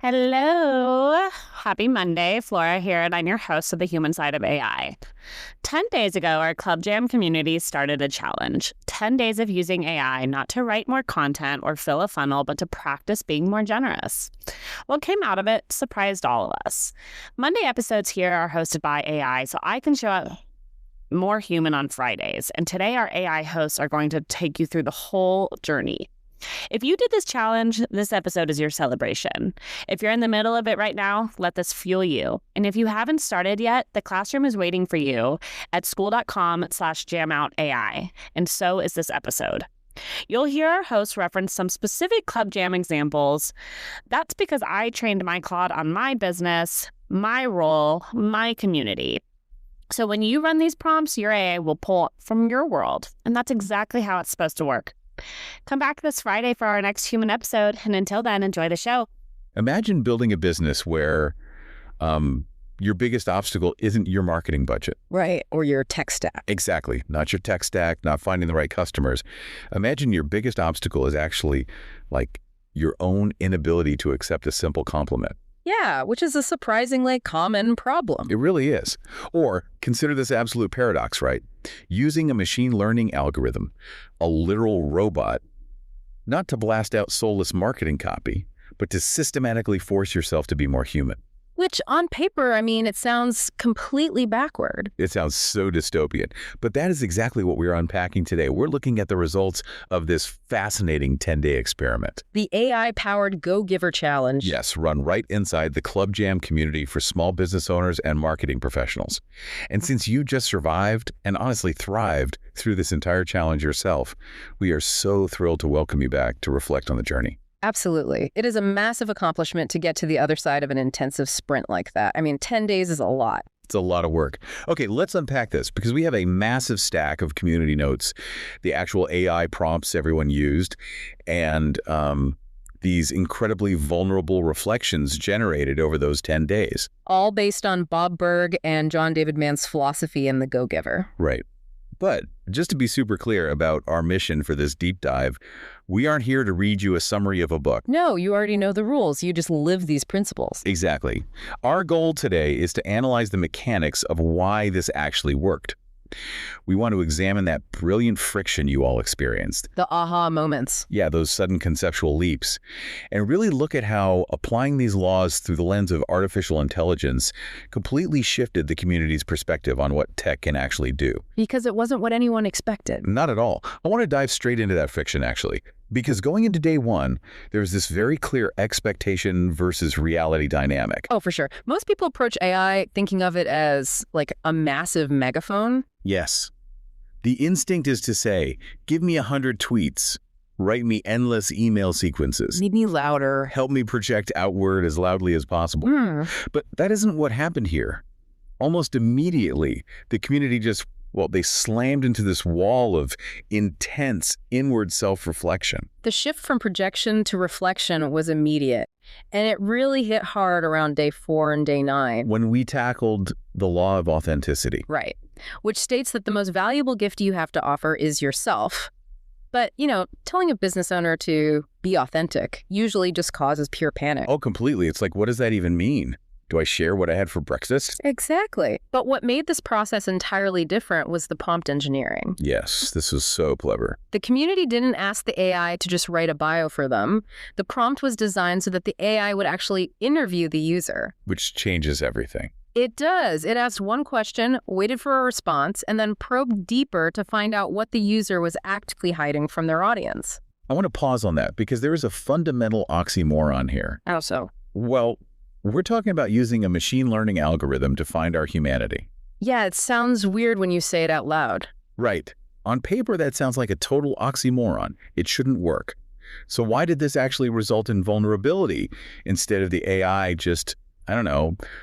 Hello. Happy Monday. Flora here, and I'm your host of the human side of AI. 10 days ago, our Club Jam community started a challenge. 10 days of using AI not to write more content or fill a funnel, but to practice being more generous. What came out of it surprised all of us. Monday episodes here are hosted by AI, so I can show up more human on Fridays. And today, our AI hosts are going to take you through the whole journey. If you did this challenge, this episode is your celebration. If you're in the middle of it right now, let this fuel you. And if you haven't started yet, the classroom is waiting for you at school.com/jamoutai. And so is this episode. You'll hear our hosts reference some specific Club Jam examples. That's because I trained my Claude on my business, my role, my community. So when you run these prompts, your AI will pull from your world. And that's exactly how it's supposed to work. Come back this Friday for our next human episode, and until then, enjoy the show. Imagine building a business where your biggest obstacle isn't your marketing budget. Right, or your tech stack. Exactly. Not your tech stack, not finding the right customers. Imagine your biggest obstacle is actually like your own inability to accept a simple compliment. Yeah, which is a surprisingly common problem. It really is. Or consider this absolute paradox, right? Using a machine learning algorithm, a literal robot, not to blast out soulless marketing copy, but to systematically force yourself to be more human. Which, on paper, it sounds completely backward. It sounds so dystopian. But that is exactly what we're unpacking today. We're looking at the results of this fascinating 10-day experiment. The AI-powered Go-Giver Challenge. Yes, run right inside the Club Jam community for small business owners and marketing professionals. And since you just survived and honestly thrived through this entire challenge yourself, we are so thrilled to welcome you back to reflect on the journey. Absolutely. It is a massive accomplishment to get to the other side of an intensive sprint like that. 10 days is a lot. It's a lot of work. Okay, let's unpack this because we have a massive stack of community notes, the actual AI prompts everyone used, and these incredibly vulnerable reflections generated over those 10 days. All based on Bob Burg and John David Mann's philosophy in The Go-Giver. Right. But just to be super clear about our mission for this deep dive, we aren't here to read you a summary of a book. No, you already know the rules. You just live these principles. Exactly. Our goal today is to analyze the mechanics of why this actually worked. We want to examine that brilliant friction you all experienced. The aha moments. Yeah, those sudden conceptual leaps. And really look at how applying these laws through the lens of artificial intelligence completely shifted the community's perspective on what tech can actually do. Because it wasn't what anyone expected. Not at all. I want to dive straight into that friction, actually. Because going into day one, there's this very clear expectation versus reality dynamic. Oh, for sure. Most people approach AI thinking of it as like a massive megaphone. Yes. The instinct is to say, give me 100 tweets, write me endless email sequences. Need me louder. Help me project outward as loudly as possible. But that isn't what happened here. Almost immediately, the community they slammed into this wall of intense inward self-reflection. The shift from projection to reflection was immediate, and it really hit hard around day 4 and day 9. When we tackled the law of authenticity. Right, which states that the most valuable gift you have to offer is yourself. But, telling a business owner to be authentic usually just causes pure panic. Oh, completely. It's like, what does that even mean? Do I share what I had for breakfast? Exactly. But what made this process entirely different was the prompt engineering. Yes, this was so clever. The community didn't ask the AI to just write a bio for them. The prompt was designed so that the AI would actually interview the user. Which changes everything. It does. It asked one question, waited for a response, and then probed deeper to find out what the user was actively hiding from their audience. I want to pause on that because there is a fundamental oxymoron here. How so? Well, we're talking about using a machine learning algorithm to find our humanity. Yeah, it sounds weird when you say it out loud. Right. On paper, that sounds like a total oxymoron. It shouldn't work. So why did this actually result in vulnerability instead of the AI just,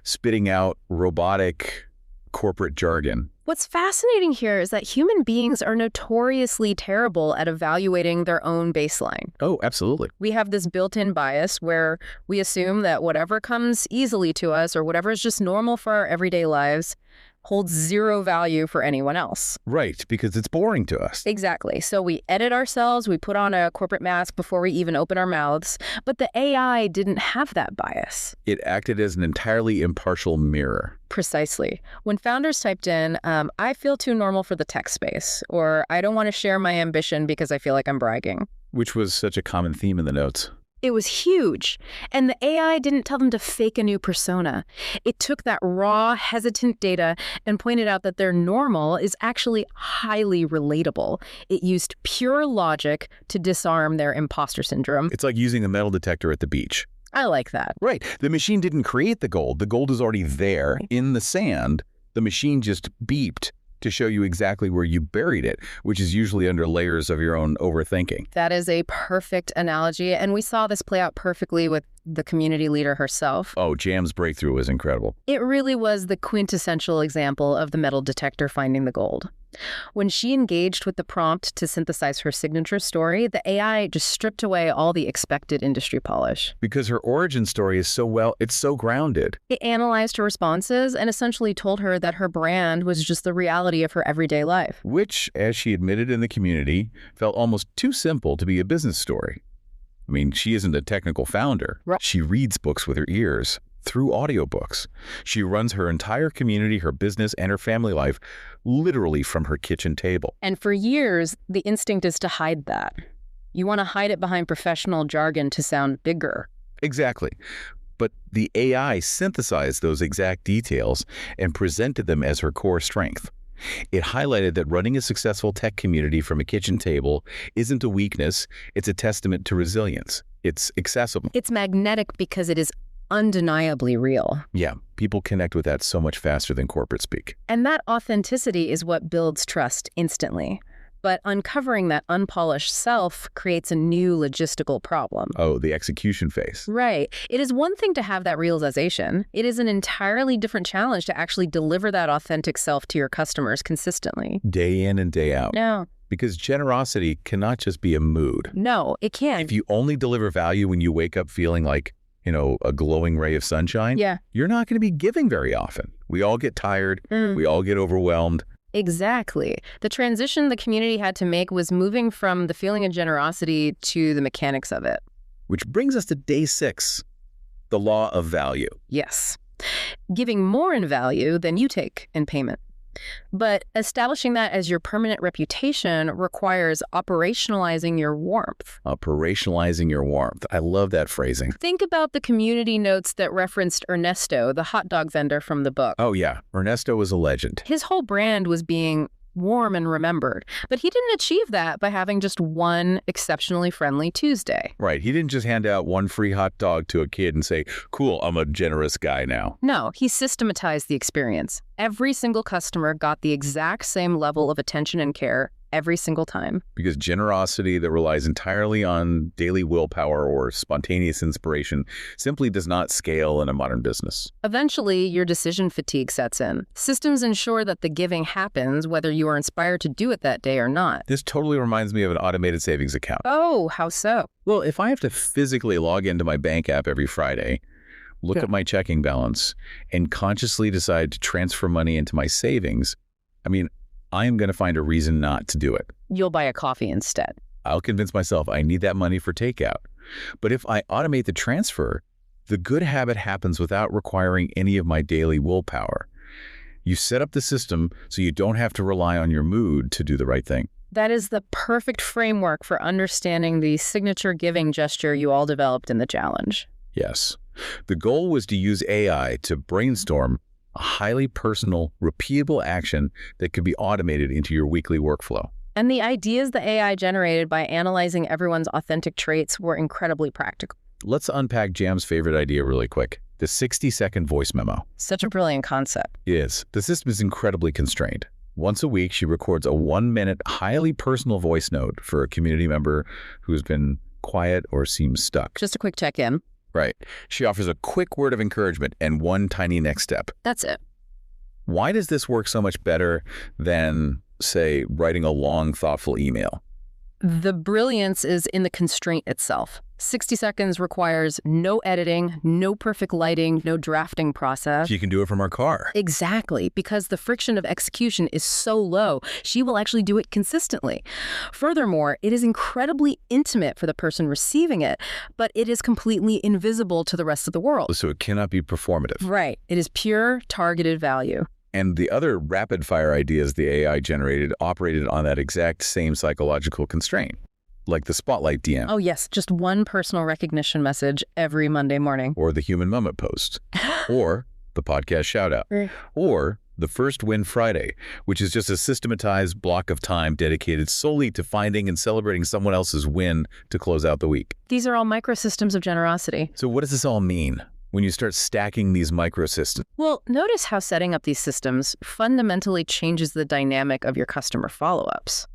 spitting out robotic corporate jargon? What's fascinating here is that human beings are notoriously terrible at evaluating their own baseline. Oh, absolutely. We have this built-in bias where we assume that whatever comes easily to us or whatever is just normal for our everyday lives, holds zero value for anyone else. Right, because it's boring to us. Exactly. So we edit ourselves, we put on a corporate mask before we even open our mouths, but the AI didn't have that bias. It acted as an entirely impartial mirror. Precisely. When founders typed in, I feel too normal for the tech space, or I don't want to share my ambition because I feel like I'm bragging. Which was such a common theme in the notes. It was huge. And the AI didn't tell them to fake a new persona. It took that raw, hesitant data and pointed out that their normal is actually highly relatable. It used pure logic to disarm their imposter syndrome. It's like using a metal detector at the beach. I like that. Right. The machine didn't create the gold. The gold is already there in the sand. The machine just beeped to show you exactly where you buried it, which is usually under layers of your own overthinking. That is a perfect analogy, and we saw this play out perfectly with the community leader herself. Oh, Jam's breakthrough was incredible. It really was the quintessential example of the metal detector finding the gold. When she engaged with the prompt to synthesize her signature story, the AI just stripped away all the expected industry polish. Because her origin story is it's so grounded. It analyzed her responses and essentially told her that her brand was just the reality of her everyday life. Which, as she admitted in the community, felt almost too simple to be a business story. I mean, she isn't a technical founder. Right. She reads books with her ears through audiobooks. She runs her entire community, her business, and her family life literally from her kitchen table. And for years, the instinct is to hide that. You want to hide it behind professional jargon to sound bigger. Exactly. But the AI synthesized those exact details and presented them as her core strength. It highlighted that running a successful tech community from a kitchen table isn't a weakness, it's a testament to resilience. It's accessible. It's magnetic because it is undeniably real. Yeah, people connect with that so much faster than corporate speak. And that authenticity is what builds trust instantly. But uncovering that unpolished self creates a new logistical problem. Oh, the execution phase. Right. It is one thing to have that realization. It is an entirely different challenge to actually deliver that authentic self to your customers consistently. Day in and day out. No. Because generosity cannot just be a mood. No, it can't. If you only deliver value when you wake up feeling like, a glowing ray of sunshine, you're not going to be giving very often. We all get tired. We all get overwhelmed. Exactly. The transition the community had to make was moving from the feeling of generosity to the mechanics of it. Which brings us to day 6, the law of value. Yes. Giving more in value than you take in payment. But establishing that as your permanent reputation requires operationalizing your warmth. Operationalizing your warmth. I love that phrasing. Think about the community notes that referenced Ernesto, the hot dog vendor from the book. Oh, yeah. Ernesto was a legend. His whole brand was being warm and remembered. But he didn't achieve that by having just one exceptionally friendly Tuesday. Right. He didn't just hand out one free hot dog to a kid and say, cool, I'm a generous guy now. No, he systematized the experience. Every single customer got the exact same level of attention and care every single time. Because generosity that relies entirely on daily willpower or spontaneous inspiration simply does not scale in a modern business. Eventually, your decision fatigue sets in. Systems ensure that the giving happens whether you are inspired to do it that day or not. This totally reminds me of an automated savings account. Oh, how so? Well, if I have to physically log into my bank app every Friday, look at my checking balance, and consciously decide to transfer money into my savings, I am going to find a reason not to do it. You'll buy a coffee instead. I'll convince myself I need that money for takeout. But if I automate the transfer, the good habit happens without requiring any of my daily willpower. You set up the system so you don't have to rely on your mood to do the right thing. That is the perfect framework for understanding the signature giving gesture you all developed in the challenge. Yes. The goal was to use AI to brainstorm a highly personal, repeatable action that could be automated into your weekly workflow. And the ideas the AI generated by analyzing everyone's authentic traits were incredibly practical. Let's unpack Jam's favorite idea really quick, the 60-second voice memo. Such a brilliant concept. It is. The system is incredibly constrained. Once a week, she records a 1-minute, highly personal voice note for a community member who's been quiet or seems stuck. Just a quick check-in. Right. She offers a quick word of encouragement and one tiny next step. That's it. Why does this work so much better than, say, writing a long, thoughtful email? The brilliance is in the constraint itself. 60 seconds requires no editing, no perfect lighting, no drafting process. She can do it from her car. Exactly, because the friction of execution is so low, she will actually do it consistently. Furthermore, it is incredibly intimate for the person receiving it, but it is completely invisible to the rest of the world. So it cannot be performative. Right. It is pure targeted value. And the other rapid-fire ideas the AI generated operated on that exact same psychological constraint, like the Spotlight DM. Oh, yes. Just one personal recognition message every Monday morning. Or the Human Moment post. Or the podcast shout-out. Or the First Win Friday, which is just a systematized block of time dedicated solely to finding and celebrating someone else's win to close out the week. These are all microsystems of generosity. So what does this all mean when you start stacking these microsystems? Well, notice how setting up these systems fundamentally changes the dynamic of your customer follow-ups.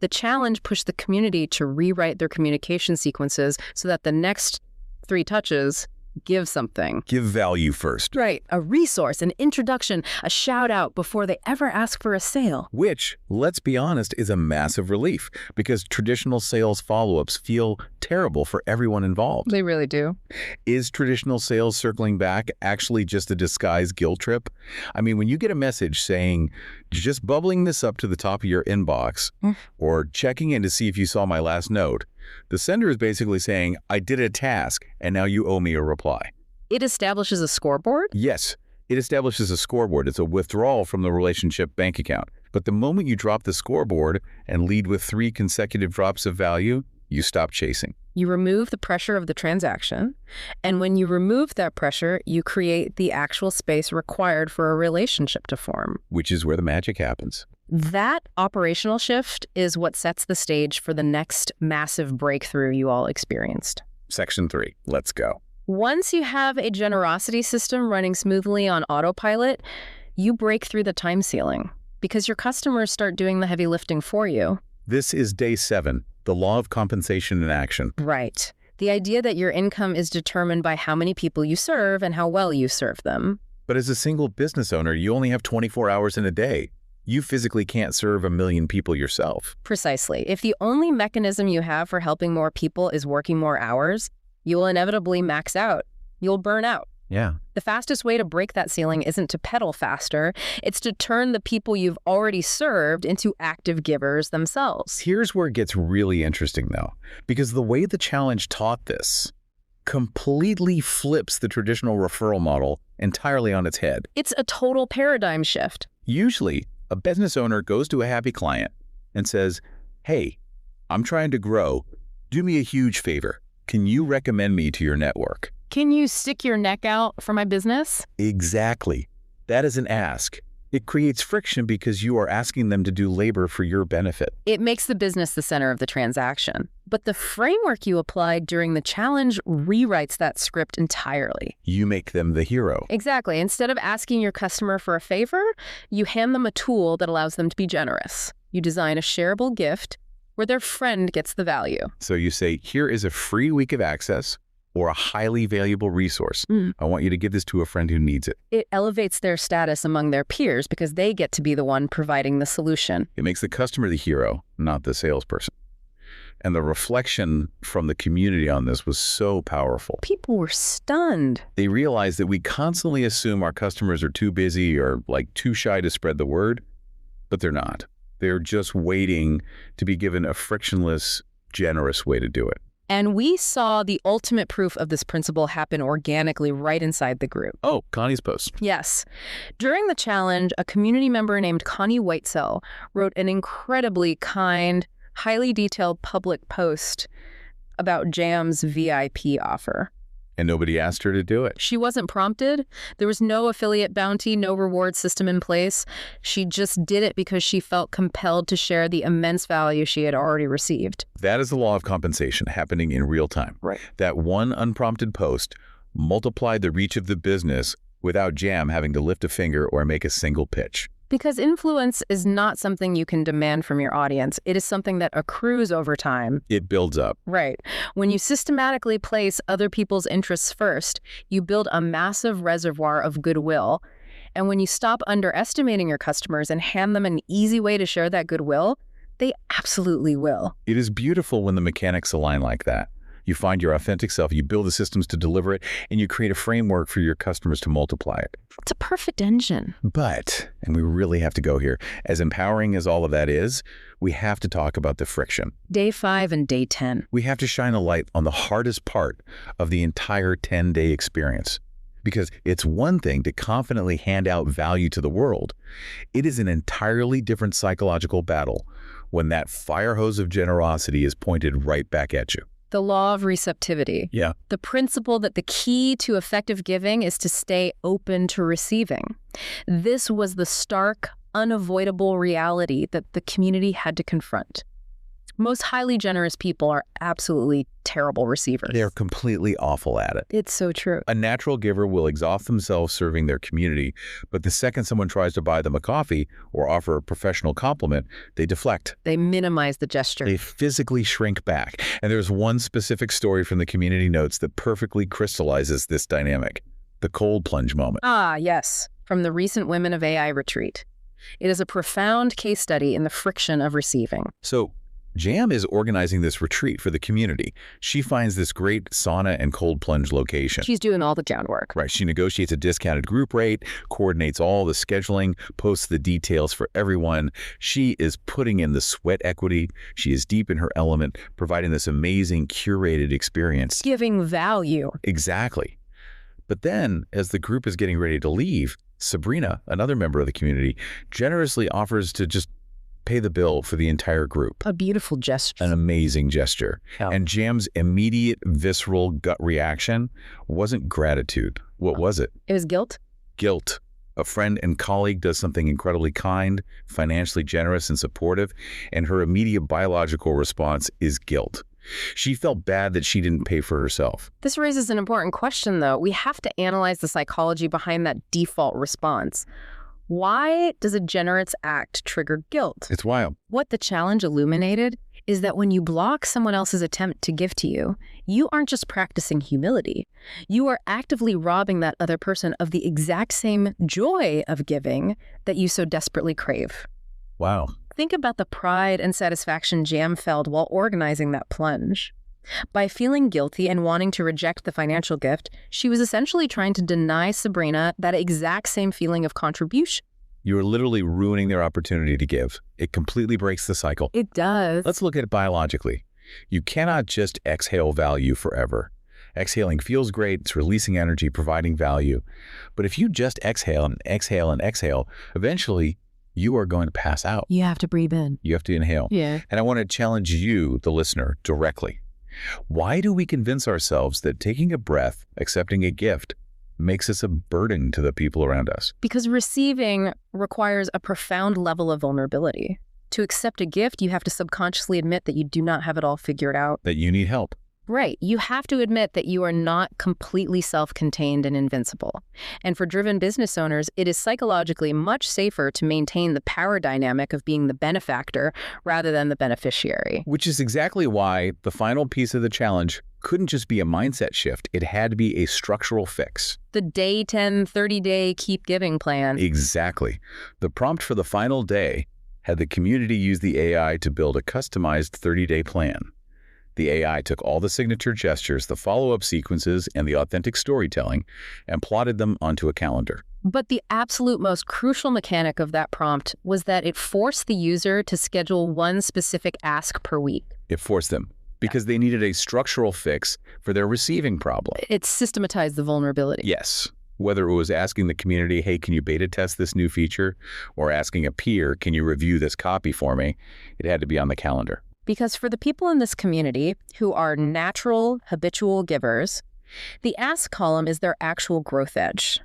The challenge pushed the community to rewrite their communication sequences so that the next 3 touches give something. Give value first. Right. A resource, an introduction, a shout out before they ever ask for a sale. Which, let's be honest, is a massive relief because traditional sales follow-ups feel terrible for everyone involved. They really do. Is traditional sales circling back actually just a disguised guilt trip? I mean, when you get a message saying, just bubbling this up to the top of your inbox, or checking in to see if you saw my last note, the sender is basically saying, I did a task, and now you owe me a reply. It establishes a scoreboard? Yes, it establishes a scoreboard. It's a withdrawal from the relationship bank account. But the moment you drop the scoreboard and lead with 3 consecutive drops of value, you stop chasing. You remove the pressure of the transaction, and when you remove that pressure, you create the actual space required for a relationship to form. Which is where the magic happens. That operational shift is what sets the stage for the next massive breakthrough you all experienced. Section 3. Let's go. Once you have a generosity system running smoothly on autopilot, you break through the time ceiling because your customers start doing the heavy lifting for you. This is day 7, the law of compensation in action. Right. The idea that your income is determined by how many people you serve and how well you serve them. But as a single business owner, you only have 24 hours in a day. You physically can't serve 1 million people yourself. Precisely. If the only mechanism you have for helping more people is working more hours, you will inevitably max out. You'll burn out. Yeah. The fastest way to break that ceiling isn't to pedal faster. It's to turn the people you've already served into active givers themselves. Here's where it gets really interesting, though, because the way the challenge taught this completely flips the traditional referral model entirely on its head. It's a total paradigm shift. Usually, a business owner goes to a happy client and says, hey, I'm trying to grow. Do me a huge favor. Can you recommend me to your network? Can you stick your neck out for my business? Exactly. That is an ask. It creates friction because you are asking them to do labor for your benefit. It makes the business the center of the transaction. But the framework you applied during the challenge rewrites that script entirely. You make them the hero. Exactly. Instead of asking your customer for a favor, you hand them a tool that allows them to be generous. You design a shareable gift where their friend gets the value. So you say, here is a free week of access or a highly valuable resource. I want you to give this to a friend who needs it. It elevates their status among their peers because they get to be the one providing the solution. It makes the customer the hero, not the salesperson. And the reflection from the community on this was so powerful. People were stunned. They realized that we constantly assume our customers are too busy or like too shy to spread the word, but they're not. They're just waiting to be given a frictionless, generous way to do it. And we saw the ultimate proof of this principle happen organically right inside the group. Oh, Connie's post. Yes. During the challenge, a community member named Connie Whitesell wrote an incredibly kind, highly detailed public post about Jam's VIP offer. And nobody asked her to do it. She wasn't prompted. There was no affiliate bounty, no reward system in place. She just did it because she felt compelled to share the immense value she had already received. That is the law of compensation happening in real time. Right. That one unprompted post multiplied the reach of the business without Jam having to lift a finger or make a single pitch. Because influence is not something you can demand from your audience. It is something that accrues over time. It builds up. Right. When you systematically place other people's interests first, you build a massive reservoir of goodwill. And when you stop underestimating your customers and hand them an easy way to share that goodwill, they absolutely will. It is beautiful when the mechanics align like that. You find your authentic self, you build the systems to deliver it, and you create a framework for your customers to multiply it. It's a perfect engine. But, and we really have to go here, as empowering as all of that is, we have to talk about the friction. Day 5 and day 10. We have to shine a light on the hardest part of the entire 10-day experience. Because it's one thing to confidently hand out value to the world. It is an entirely different psychological battle when that fire hose of generosity is pointed right back at you. The law of receptivity. Yeah. The principle that the key to effective giving is to stay open to receiving. This was the stark, unavoidable reality that the community had to confront. Most highly generous people are absolutely terrible receivers. They're completely awful at it. It's so true. A natural giver will exhaust themselves serving their community, but the second someone tries to buy them a coffee or offer a professional compliment, they deflect. They minimize the gesture. They physically shrink back. And there's one specific story from the community notes that perfectly crystallizes this dynamic. The cold plunge moment. Ah, yes. From the recent Women of AI retreat. It is a profound case study in the friction of receiving. So, Jam is organizing this retreat for the community. She finds this great sauna and cold plunge location. She's doing all the groundwork. Right. She negotiates a discounted group rate, coordinates all the scheduling, posts the details for everyone. She is putting in the sweat equity. She is deep in her element, providing this amazing curated experience. Giving value. Exactly. But then, as the group is getting ready to leave, Sabrina, another member of the community, generously offers to just pay the bill for the entire group. A beautiful gesture. An amazing gesture. Yeah. And Jam's immediate visceral gut reaction wasn't gratitude. What was it? It was guilt? Guilt. A friend and colleague does something incredibly kind, financially generous and supportive, and her immediate biological response is guilt. She felt bad that she didn't pay for herself. This raises an important question, though. We have to analyze the psychology behind that default response. Why does a generous act trigger guilt? It's wild. What the challenge illuminated is that when you block someone else's attempt to give to you, you aren't just practicing humility. You are actively robbing that other person of the exact same joy of giving that you so desperately crave. Wow. Think about the pride and satisfaction Jam felt while organizing that plunge. By feeling guilty and wanting to reject the financial gift, she was essentially trying to deny Sabrina that exact same feeling of contribution. You are literally ruining their opportunity to give. It completely breaks the cycle. It does. Let's look at it biologically. You cannot just exhale value forever. Exhaling feels great. It's releasing energy, providing value. But if you just exhale and exhale and exhale, eventually you are going to pass out. You have to breathe in. You have to inhale. Yeah. And I want to challenge you, the listener, directly. Why do we convince ourselves that taking a breath, accepting a gift, makes us a burden to the people around us? Because receiving requires a profound level of vulnerability. To accept a gift, you have to subconsciously admit that you do not have it all figured out. That you need help. Right. You have to admit that you are not completely self-contained and invincible. And for driven business owners, it is psychologically much safer to maintain the power dynamic of being the benefactor rather than the beneficiary. Which is exactly why the final piece of the challenge couldn't just be a mindset shift. It had to be a structural fix. The day 10, 30-day keep giving plan. Exactly. The prompt for the final day had the community use the AI to build a customized 30-day plan. The AI took all the signature gestures, the follow-up sequences, and the authentic storytelling and plotted them onto a calendar. But the absolute most crucial mechanic of that prompt was that it forced the user to schedule one specific ask per week. It forced them because they needed a structural fix for their receiving problem. It systematized the vulnerability. Yes. Whether it was asking the community, hey, can you beta test this new feature? Or asking a peer, can you review this copy for me? It had to be on the calendar. Because for the people in this community who are natural, habitual givers, the ask column is their actual growth edge.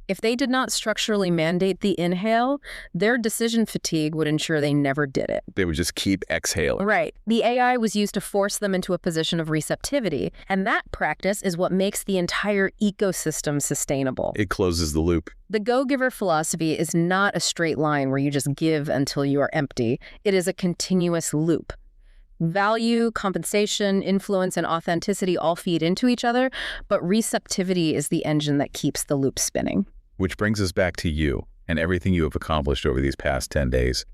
If they did not structurally mandate the inhale, their decision fatigue would ensure they never did it. They would just keep exhaling. Right. The AI was used to force them into a position of receptivity, and that practice is what makes the entire ecosystem sustainable. It closes the loop. The go-giver philosophy is not a straight line where you just give until you are empty. It is a continuous loop. Value, compensation, influence, and authenticity all feed into each other, but receptivity is the engine that keeps the loop spinning. Which brings us back to you and everything you have accomplished over these past 10 days.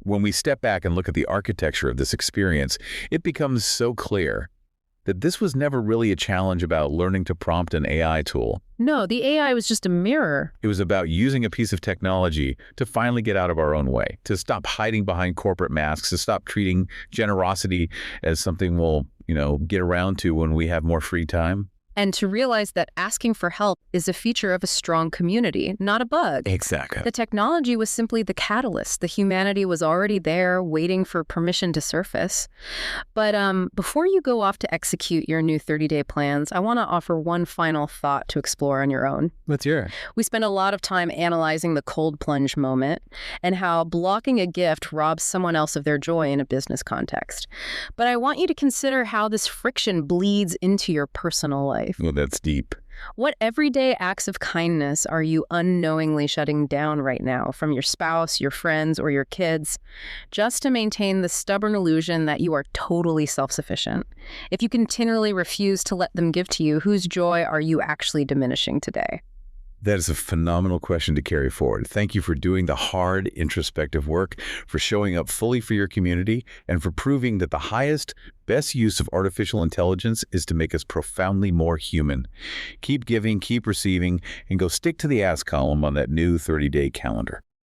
When we step back and look at the architecture of this experience, it becomes so clear that this was never really a challenge about learning to prompt an AI tool. No, the AI was just a mirror. It was about using a piece of technology to finally get out of our own way, to stop hiding behind corporate masks, to stop treating generosity as something we'll, get around to when we have more free time. And to realize that asking for help is a feature of a strong community, not a bug. Exactly. The technology was simply the catalyst. The humanity was already there, waiting for permission to surface. But before you go off to execute your new 30-day plans, I want to offer one final thought to explore on your own. Let's hear it. We spend a lot of time analyzing the cold plunge moment and how blocking a gift robs someone else of their joy in a business context. But I want you to consider how this friction bleeds into your personal life. Well, that's deep. What everyday acts of kindness are you unknowingly shutting down right now from your spouse, your friends, or your kids, just to maintain the stubborn illusion that you are totally self-sufficient? If you continually refuse to let them give to you, whose joy are you actually diminishing today? That is a phenomenal question to carry forward. Thank you for doing the hard, introspective work, for showing up fully for your community, and for proving that the highest, best use of artificial intelligence is to make us profoundly more human. Keep giving, keep receiving, and go stick to the ask column on that new 30-day calendar.